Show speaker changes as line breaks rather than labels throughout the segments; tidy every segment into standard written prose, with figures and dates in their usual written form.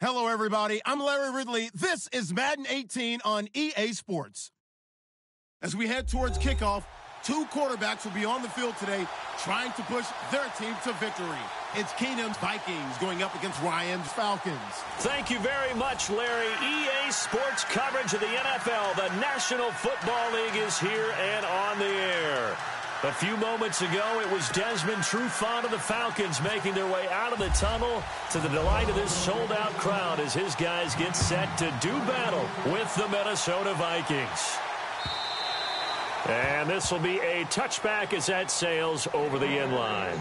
Hello, everybody. I'm Larry Ridley. This is Madden 18 on EA Sports. As we head towards kickoff, two quarterbacks will be on the field today trying to push their team to victory. It's Keenum's Vikings going up against Ryan's Falcons.
Thank you very much, Larry. EA Sports coverage of the NFL. The National Football League is here and on the air. A few moments ago, it was Desmond Trufant of the Falcons making their way out of the tunnel to the delight of this sold-out crowd as his guys get set to do battle with the Minnesota Vikings. And this will be a touchback as that sails over the end line.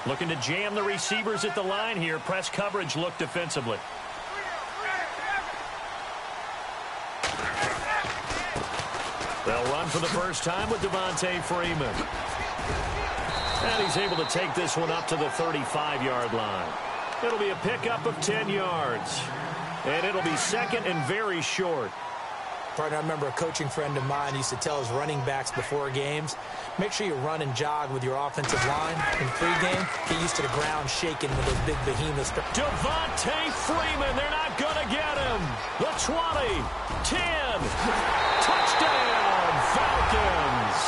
Looking to jam the receivers at the line here. Press coverage look defensively. They'll run for the first time with Devontae Freeman. And he's able to take this one up to the 35-yard line. It'll be a pickup of 10 yards. And it'll be second and very short.
Partner, I remember a coaching friend of mine used to tell his running backs before games, make sure you run and jog with your offensive line in pregame. Get used to the ground shaking with those big behemoths.
Devontae Freeman, they're not going to get him. The 20, 10, touchdown, Falcons.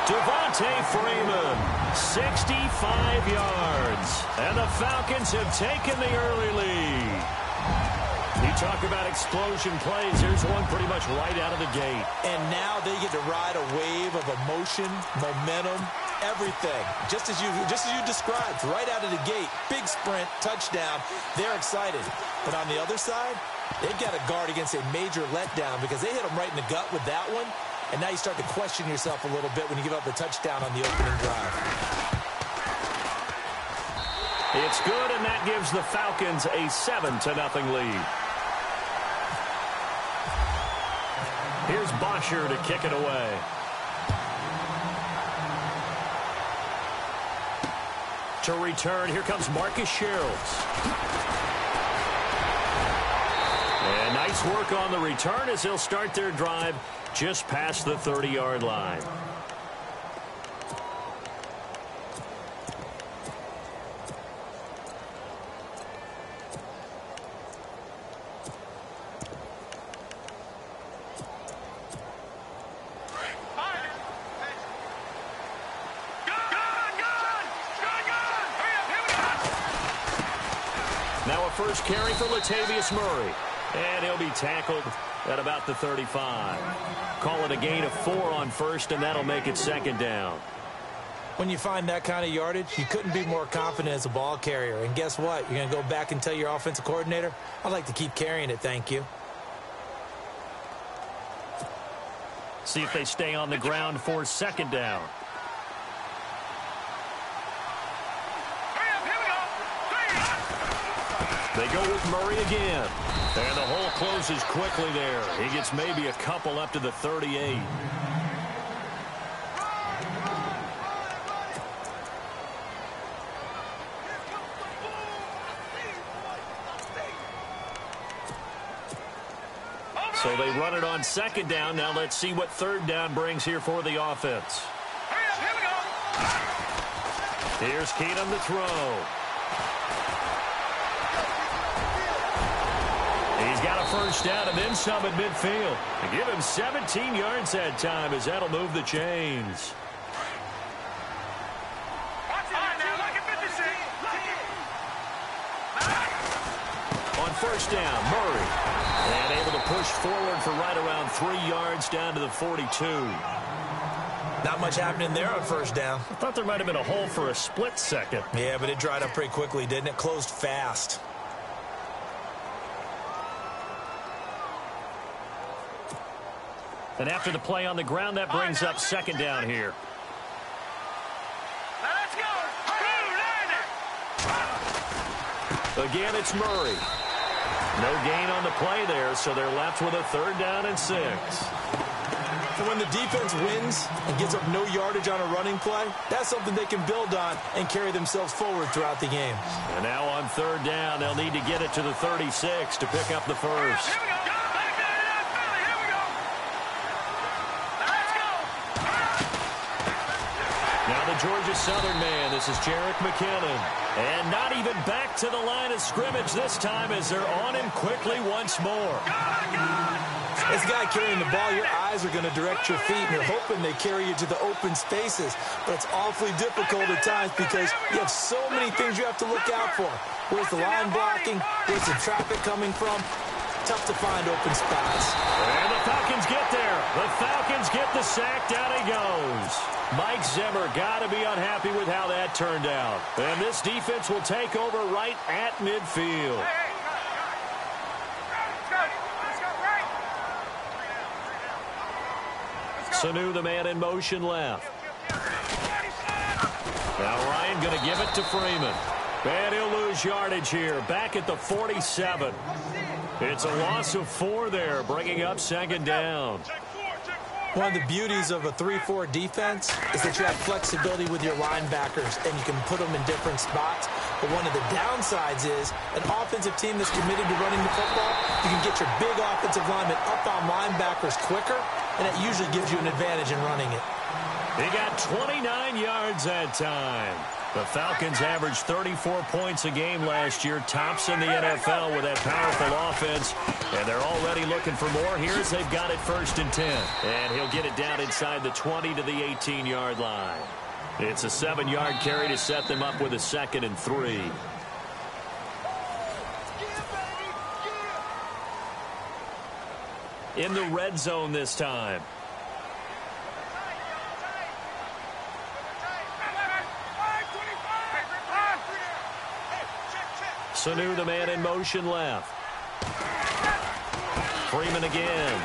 Devontae Freeman, 65 yards. And the Falcons have taken the early lead. You talk about explosion plays. Here's one pretty much right out of the gate.
And now they get to ride a wave of emotion, momentum, everything. Just as you described, right out of the gate. Big sprint, touchdown. They're excited. But on the other side, they've got to guard against a major letdown because they hit them right in the gut with that one. And now you start to question yourself a little bit when you give up the touchdown on the opening drive.
It's good, and that gives the Falcons a 7-0 lead. Here's Bosher to kick it away. To return, here comes Marcus Sherrills. And nice work on the return as they'll start their drive just past the 30-yard line. Now a first carry for Latavius Murray. And he'll be tackled at about the 35. Call it a gain of 4 on first, and that'll make it second down.
When you find that kind of yardage, you couldn't be more confident as a ball carrier. And guess what? You're going to go back and tell your offensive coordinator, I'd like to keep carrying it, thank you.
See if they stay on the ground for second down. They go with Murray again. And the hole closes quickly there. He gets maybe a couple up to the 38. So they run it on second down. Now let's see what third down brings here for the offense. Here's Keenum to throw. He's got a first down and then some at midfield. And give him 17 yards that time as that'll move the chains. On first down, Murray. And able to push forward for right around 3 yards down to the 42.
Not much happening there on first down.
I thought there might have been a hole for a split second.
Yeah, but it dried up pretty quickly, didn't it? Closed fast.
And after the play on the ground, that brings up second down here. Again, it's Murray. No gain on the play there, so they're left with a third down and 6.
And when the defense wins and gives up no yardage on a running play, that's something they can build on and carry themselves forward throughout the game.
And now on third down, they'll need to get it to the 36 to pick up the first. Now the Georgia Southern man, this is Jerick McKinnon. And not even back to the line of scrimmage this time as they're on him quickly once more.
As a guy carrying the ball, your eyes are going to direct your feet, and you're hoping they carry you to the open spaces. But it's awfully difficult at times because you have so many things you have to look out for. Where's the line blocking? Where's the traffic coming from? Tough to find open spots.
And the Falcons get there. The Falcons get the sack. Down he goes. Mike Zimmer got to be unhappy with how that turned out. And this defense will take over right at midfield. Sanu, the man in motion left. Now Ryan going to give it to Freeman. And he'll lose yardage here. Back at the 47. It's a loss of 4 there, bringing up second down.
One of the beauties of a 3-4 defense is that you have flexibility with your linebackers, and you can put them in different spots. But one of the downsides is an offensive team that's committed to running the football, you can get your big offensive linemen up on linebackers quicker, and it usually gives you an advantage in running it.
He got 29 yards that time. The Falcons averaged 34 points a game last year, tops in the NFL with that powerful offense. And they're already looking for more. Here's they've got it 1st and 10. And he'll get it down inside the 20 to the 18-yard line. It's a 7-yard carry to set them up with a 2nd and 3. In the red zone this time. Sanu, the man in motion left. Freeman again.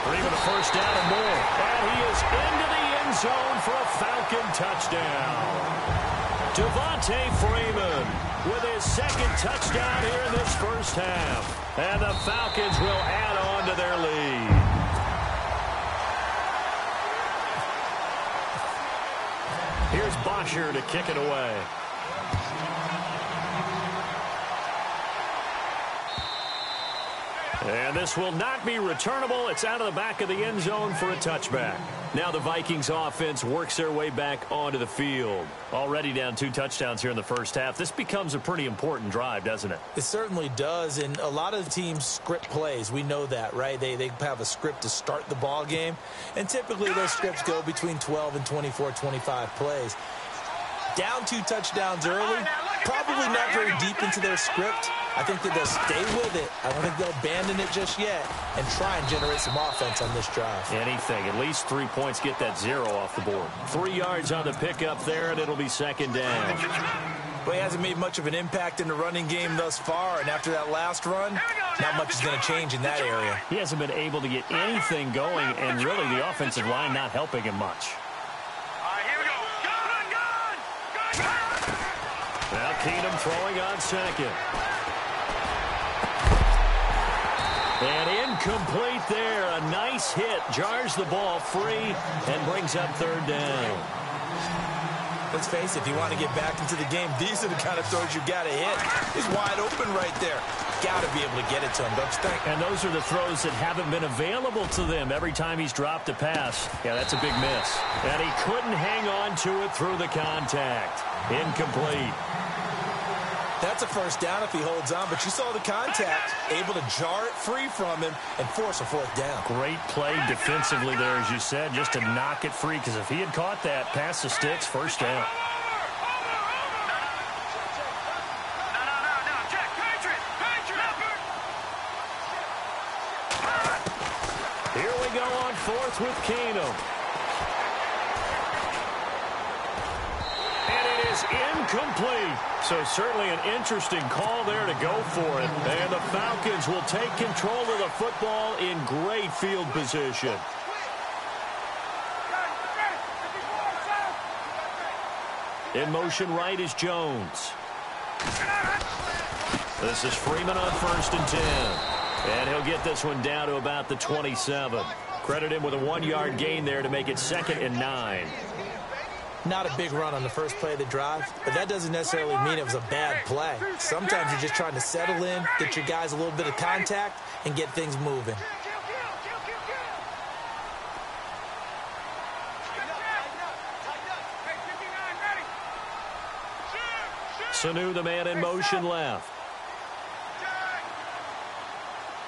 Freeman a first down and more. And he is into the end zone for a Falcon touchdown. Devontae Freeman with his 2nd touchdown here in this first half. And the Falcons will add on to their lead. Here's Bosher to kick it away. And this will not be returnable. It's out of the back of the end zone for a touchback. Now the Vikings offense works their way back onto the field. Already down 2 touchdowns here in the first half. This becomes a pretty important drive, doesn't it?
It certainly does, and a lot of the teams script plays. We know that, right? They have a script to start the ball game, and typically those scripts go between 12 and 24, 25 plays. Down 2 touchdowns early, probably not very deep into their script. I think that they'll stay with it. I don't think they'll abandon it just yet and try and generate some offense on this drive.
Anything. At least 3 points. Get that 0 off the board. 3 yards on the pickup there, and it'll be second down.
But he hasn't made much of an impact in the running game thus far, and after that last run, not much is going to change in that area.
He hasn't been able to get anything going, and really the offensive line not helping him much. Now Keenum throwing on second. And incomplete there. A nice hit. Jars the ball free and brings up third down.
Let's face it, if you want to get back into the game, these are the kind of throws you got to hit. He's wide open right there. Got to be able to get it to him, don't you think?
And those are the throws that haven't been available to them every time he's dropped a pass. Yeah, that's a big miss. And he couldn't hang on to it through the contact. Incomplete.
That's a first down if he holds on, but you saw the contact, able to jar it free from him and force a 4th down.
Great play defensively there, as you said, just to knock it free, because if he had caught that, past the sticks, first down. Here we go on 4th with Keenum. Incomplete. So certainly an interesting call there to go for it. And the Falcons will take control of the football in great field position. In motion right is Jones. This is Freeman on 1st and 10. And he'll get this one down to about the 27. Credit him with a 1-yard gain there to make it 2nd and 9.
Not a big run on the first play of the drive, but that doesn't necessarily mean it was a bad play. Sometimes you're just trying to settle in, get your guys a little bit of contact, and get things moving.
Sanu, the man in motion left.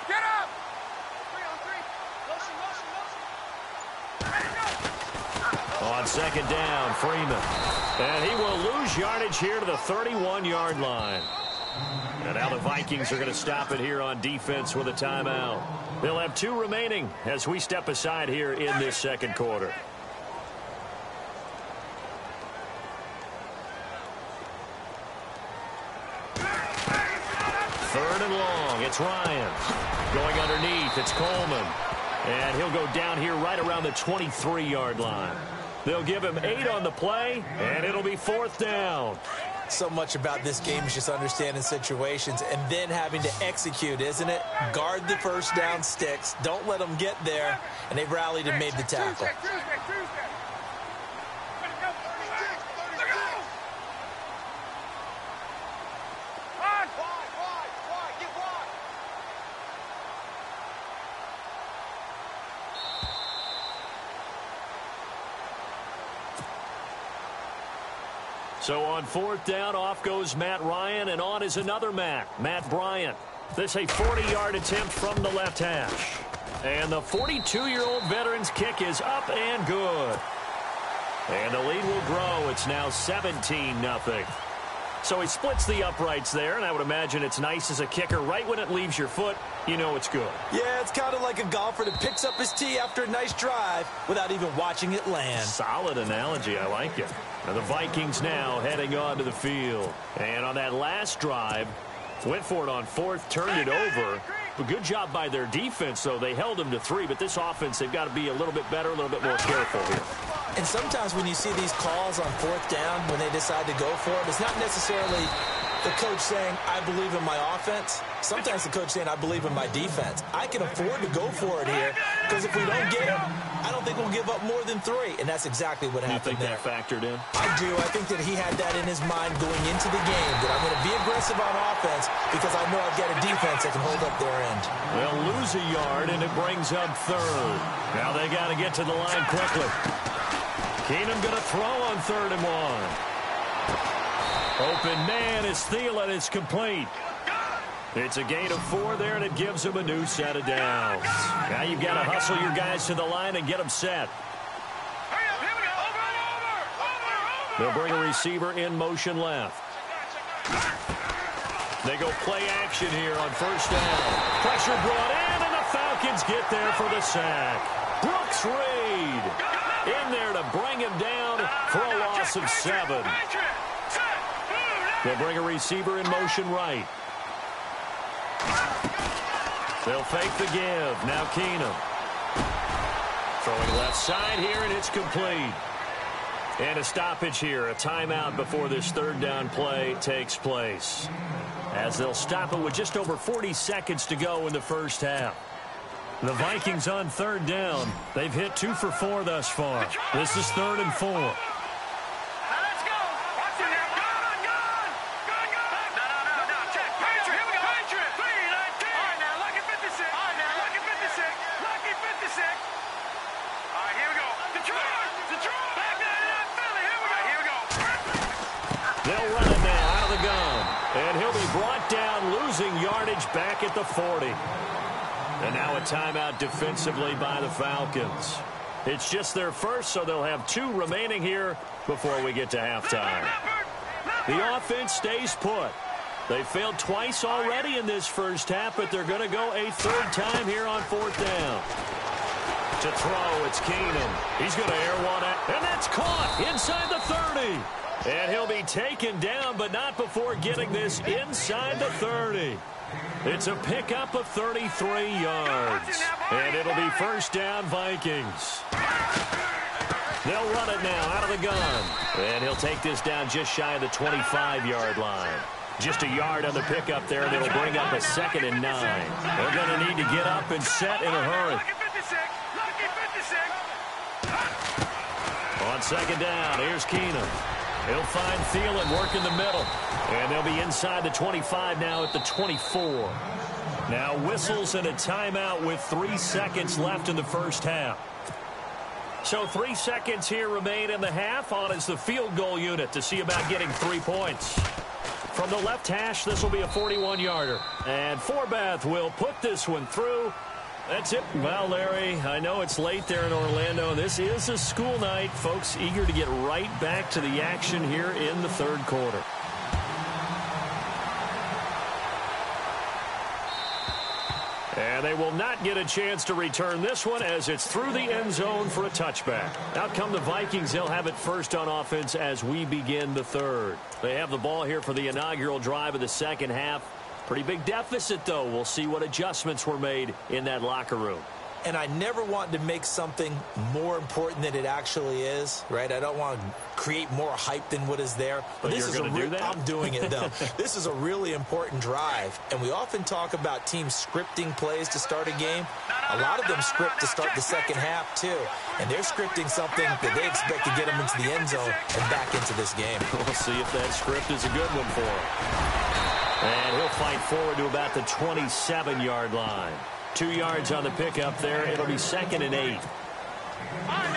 Get up!
On 2nd down, Freeman. And he will lose yardage here to the 31-yard line. And now the Vikings are going to stop it here on defense with a timeout. They'll have 2 remaining as we step aside here in this 2nd quarter. 3rd and long. It's Ryan. Going underneath, it's Coleman. And he'll go down here right around the 23-yard line. They'll give him 8 on the play, and it'll be 4th down.
So much about this game is just understanding situations and then having to execute, isn't it? Guard the first down sticks. Don't let them get there. And they've rallied and made the tackle.
So on 4th down, off goes Matt Ryan, and on is another Matt Bryant. This a 40-yard attempt from the left hash. And the 42-year-old veteran's kick is up and good. And the lead will grow. It's now 17-0. So he splits the uprights there, and I would imagine it's nice as a kicker. Right when it leaves your foot, you know it's good.
Yeah, it's kind of like a golfer that picks up his tee after a nice drive without even watching it land.
Solid analogy. I like it. Now the Vikings now heading onto the field. And on that last drive, went for it on 4th, turned it over. But good job by their defense, though. They held them to 3, but this offense, they've got to be a little bit better, a little bit more careful here.
And sometimes when you see these calls on 4th down, when they decide to go for it, it's not necessarily the coach saying, I believe in my offense. Sometimes the coach saying, I believe in my defense. I can afford to go for it here because if we don't get it, I don't think we'll give up more than 3. And that's exactly what happened there.
You think that factored in?
I do. I think that he had that in his mind going into the game, that I'm going to be aggressive on offense because I know I've got a defense that can hold up their end.
They'll lose a yard, and it brings up 3rd. Now they got to get to the line quickly. Keenum going to throw on 3rd and 1. Open man is Thielen. It's complete. It's a gain of 4 there, and it gives him a new set of downs. Now you've got to hustle your guys to the line and get them set. They'll bring a receiver in motion left. They go play action here on 1st down. Pressure brought in, and the Falcons get there for the sack. Brooks Reed in there to bring him down for a loss of 7. They'll bring a receiver in motion right. They'll fake the give. Now Keenum. Throwing left side here, and it's complete. And a stoppage here, a timeout before this 3rd down play takes place. As they'll stop it with just over 40 seconds to go in the first half. The Vikings on 3rd down. They've hit 2 for 4 thus far. This is 3rd and 4. They'll run it now out of the gun. And he'll be brought down, losing yardage back at the 40. And now a timeout defensively by the Falcons. It's just their first, so they'll have 2 remaining here before we get to halftime. The offense stays put. They failed twice already in this first half, but they're going to go a 3rd time here on 4th down. To throw, it's Keenum. He's going to air one out, and that's caught inside the 30. And he'll be taken down, but not before getting this inside the 30. It's a pickup of 33 yards. And it'll be 1st down Vikings. They'll run it now out of the gun. And he'll take this down just shy of the 25-yard line. Just a yard on the pickup there, and it'll bring up a 2nd and 9. They're going to need to get up and set in a hurry. On second down, here's Keenum. He'll find Thielen working the middle. And they'll be inside the 25 now at the 24. Now whistles and a timeout with 3 seconds left in the first half. So 3 seconds here remain in the half. On is the field goal unit to see about getting 3 points. From the left hash, this will be a 41-yarder. And Forbath will put this one through. That's it. Well, Larry, I know it's late there in Orlando. This is a school night. Folks eager to get right back to the action here in the third quarter. And they will not get a chance to return this one as it's through the end zone for a touchback. Out come the Vikings. They'll have it first on offense as we begin the third. They have the ball here for the inaugural drive of the second half. Pretty big deficit, though. We'll see what adjustments were made in that locker room.
And I never want to make something more important than it actually is, right? I don't want to create more hype than what is there.
But this is going to do that?
I'm doing it, though. This is a really important drive. And we often talk about teams scripting plays to start a game. A lot of them script to start the second half, too. And they're scripting something that they expect to get them into the end zone and back into this game.
We'll see if that script is a good one for them. And he'll fight forward to about the 27-yard line. 2 yards on the pickup there. It'll be 2nd and 8.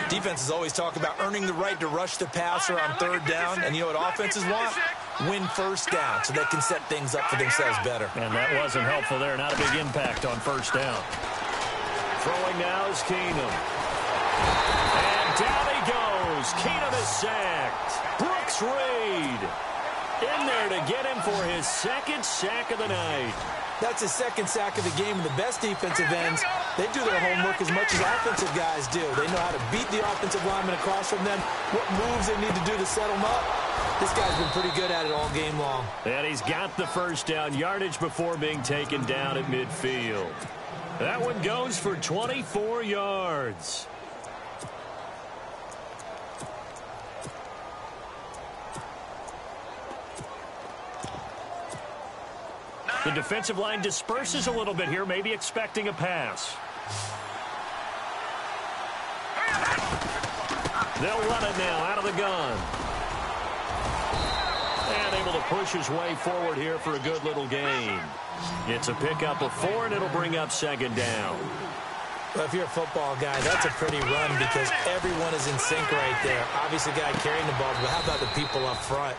Defenses always talk about earning the right to rush the passer on third down. And you know what offenses want? Win first down so they can set things up for themselves better.
And that wasn't helpful there. Not a big impact on first down. Throwing now is Keenum. And down he goes. Keenum is sacked. Brooks Reed in there to get him for his 2nd sack of the night.
That's his 2nd sack of the game. And the best defensive ends, they do their homework as much as offensive guys do. They know how to beat the offensive lineman across from them, what moves they need to do to set them up. This guy's been pretty good at it all game long.
And he's got the first down yardage before being taken down at midfield. That one goes for 24 yards. The defensive line disperses a little bit here, maybe expecting a pass. They'll run it now out of the gun. And able to push his way forward here for a good little gain. It's a pickup of 4, and it'll bring up 2nd down.
Well, if you're a football guy, that's a pretty run because everyone is in sync right there. Obviously, the guy carrying the ball, but how about the people up front?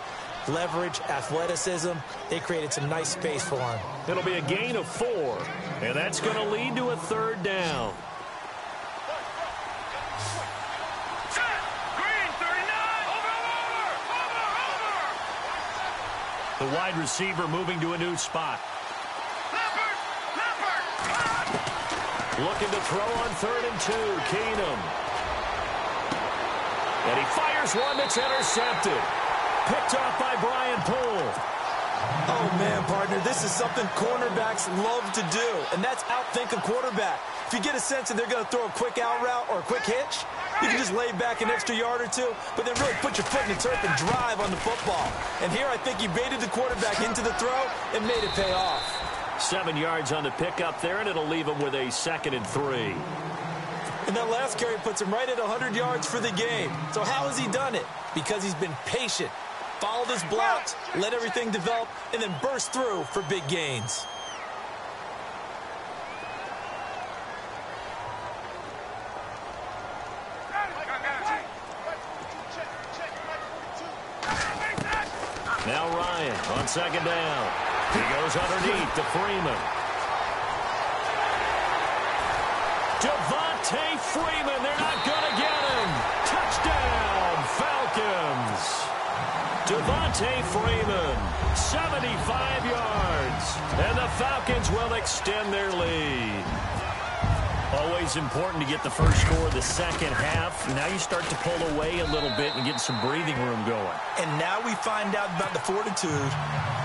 Leverage, athleticism, they created some nice space for him.
It'll be a gain of 4, and that's going to lead to a 3rd down. The wide receiver moving to a new spot. Looking to throw on 3rd and 2, Keenum. And he fires one that's intercepted. Picked off by Brian Poole.
Oh, man, partner, this is something cornerbacks love to do, and that's outthink a quarterback. If you get a sense that they're going to throw a quick out route or a quick hitch, you can just lay back an extra yard or 2, but then really put your foot in the turf and drive on the football. And here I think he baited the quarterback into the throw and made it pay off.
7 yards on the pickup there, and it'll leave him with a 2nd and 3.
And that last carry puts him right at 100 yards for the game. So how has he done it? Because he's been patient. Followed his blocks, let everything develop, and then burst through for big gains.
Now Ryan on 2nd down. He goes underneath to Freeman. Devontae Freeman, they're not going to get him. Touchdown, Falcons. Devontae Freeman, 75 yards, and the Falcons will extend their lead. Always important to get the first score of the second half. Now you start to pull away a little bit and get some breathing room going.
And now we find out about the fortitude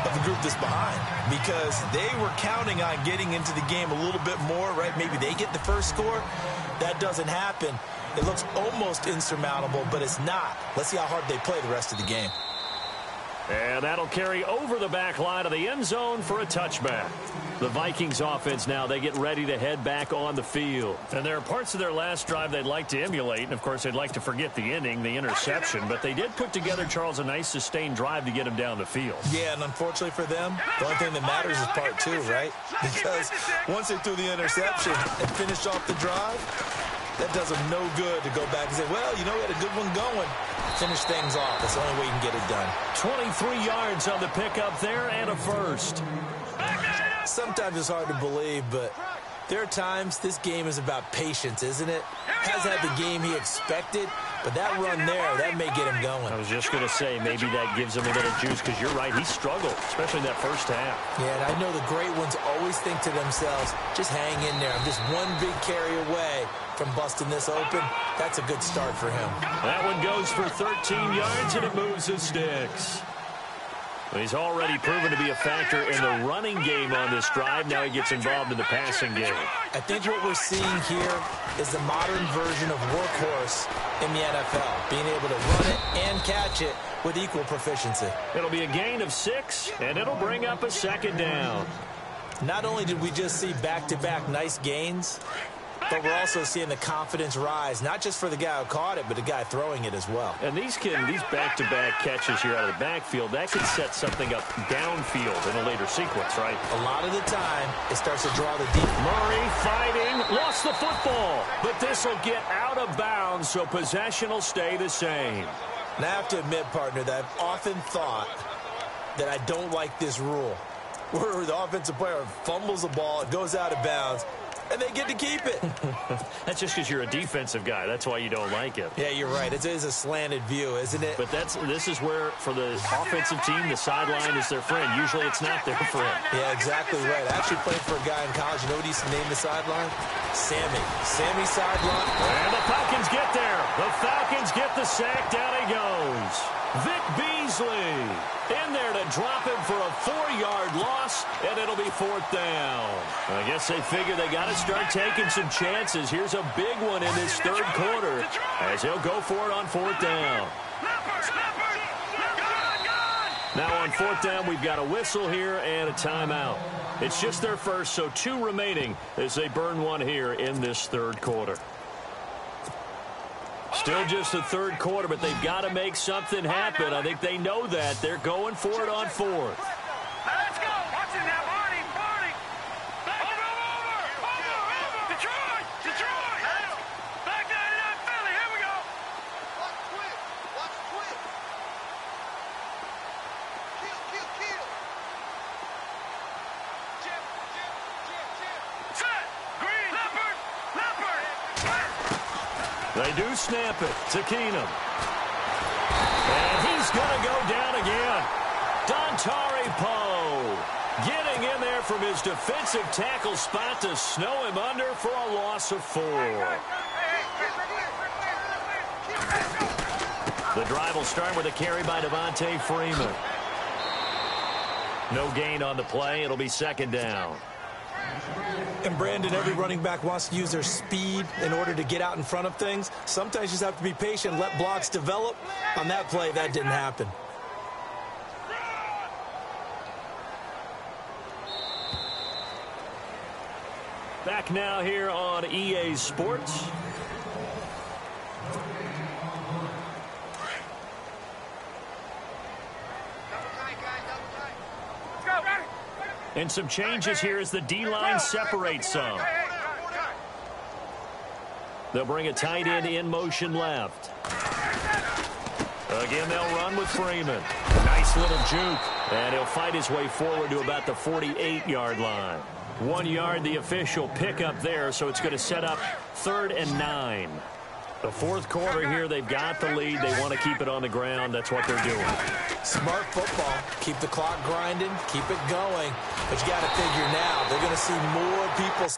of the group that's behind, because they were counting on getting into the game a little bit more, right? Maybe they get the first score. That doesn't happen. It looks almost insurmountable, but it's not. Let's see how hard they play the rest of the game.
And that'll carry over the back line of the end zone for a touchback. The Vikings offense now, they get ready to head back on the field. And there are parts of their last drive they'd like to emulate. And, of course, they'd like to forget the inning, the interception. But they did put together, Charles, a nice sustained drive to get them down the field.
Yeah, and unfortunately for them, the only thing that matters is part two, right? Because once they threw the interception and finished off the drive, that does them no good to go back and say, well, you know, we had a good one going. Finish things off. That's the only way you can get it done.
23 yards on the pickup there and a first.
Sometimes it's hard to believe, but there are times this game is about patience, isn't it? Has had the game he expected, but that run there, that may get him going.
I was just going to say, maybe that gives him a little juice, because you're right, he struggled, especially in that first half.
Yeah, and I know the great ones always think to themselves, just hang in there. I'm just one big carry away from busting this open. That's a good start for him.
That one goes for 13 yards, and it moves the sticks. He's already proven to be a factor in the running game on this drive. Now he gets involved in the passing game.
I think what we're seeing here is the modern version of workhorse in the NFL, being able to run it and catch it with equal proficiency.
It'll be a gain of 6, and it'll bring up a second down.
Not only did we just see back-to-back nice gains, but we're also seeing the confidence rise, not just for the guy who caught it, but the guy throwing it as well.
And these back-to-back catches here out of the backfield, that can set something up downfield in a later sequence, right?
A lot of the time, it starts to draw the deep.
Murray fighting, lost the football, but this will get out of bounds, so possession will stay the same.
And I have to admit, partner, that I've often thought that I don't like this rule, where the offensive player fumbles the ball, it goes out of bounds, and they get to keep it.
That's just because you're a defensive guy. That's why you don't like it.
Yeah, you're right. It is a slanted view, isn't it?
But this is where, for the offensive team, the sideline is their friend. Usually it's not their friend.
Yeah, exactly right. I actually played for a guy in college. You know what he used to name the sideline? Sammy. Sammy sideline.
And the Falcons get there. The Falcons get the sack. Down he goes. Vic Beasley in there to drop him for a 4-yard loss, and it'll be 4th down. I guess they figure they got to start taking some chances. Here's a big one in this third quarter as he'll go for it on 4th down. Now on 4th down, we've got a whistle here and a timeout. It's just their first, so 2 remaining as they burn one here in this third quarter. Still just the third quarter, but they've got to make something happen. I think they know that. They're going for it on 4th.
Let's go. Watch it now, Barney. Over. Detroit. Back down Philly. Here we go.
Watch quick. Kill. Chip.
Set. Green. Leopard.
They do snap it to Keenum. And he's going to go down again. Dontari Poe getting in there from his defensive tackle spot to snow him under for a loss of 4. The drive will start with a carry by Devontae Freeman. No gain on the play. It'll be 2nd down.
And, Brandon, every running back wants to use their speed in order to get out in front of things. Sometimes you just have to be patient and let blocks develop. On that play, that didn't happen.
Back now here on EA Sports. And some changes here as the D-line separates some. They'll bring a tight end in motion left. Again, they'll run with Freeman. Nice little juke. And he'll fight his way forward to about the 48-yard line. 1 yard, the official pickup there, so it's going to set up 3rd and 9. The 4th quarter here, they've got the lead. They want to keep it on the ground. That's what they're doing.
Smart football. Keep the clock grinding. Keep it going. But you got to figure now, they're going to see more people